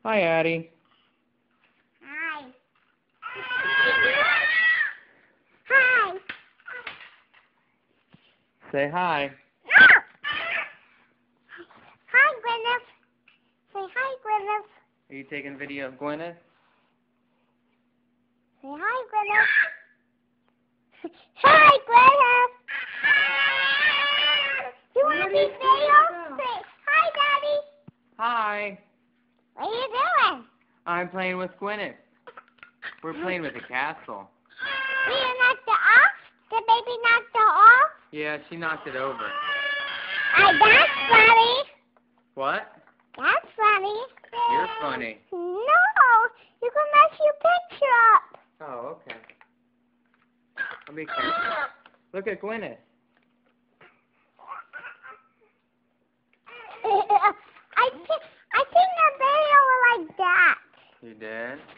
Hi, Addie. Hi. Hi. Say hi. Hi, Gwyneth. Say hi, Gwyneth. Are you taking video of Gwyneth? Say hi, Gwyneth. Hi, Gwyneth. You want to be video? Say hi, Daddy. Hi. What are you doing? I'm playing with Gwyneth. We're playing with the castle. You knocked it off? The baby knocked it off? Yeah, she knocked it over. That's funny. What? That's funny. You're funny. No, you can mess your picture up. Oh, okay. Let me count. Look at Gwyneth. I think the video was like that. You did?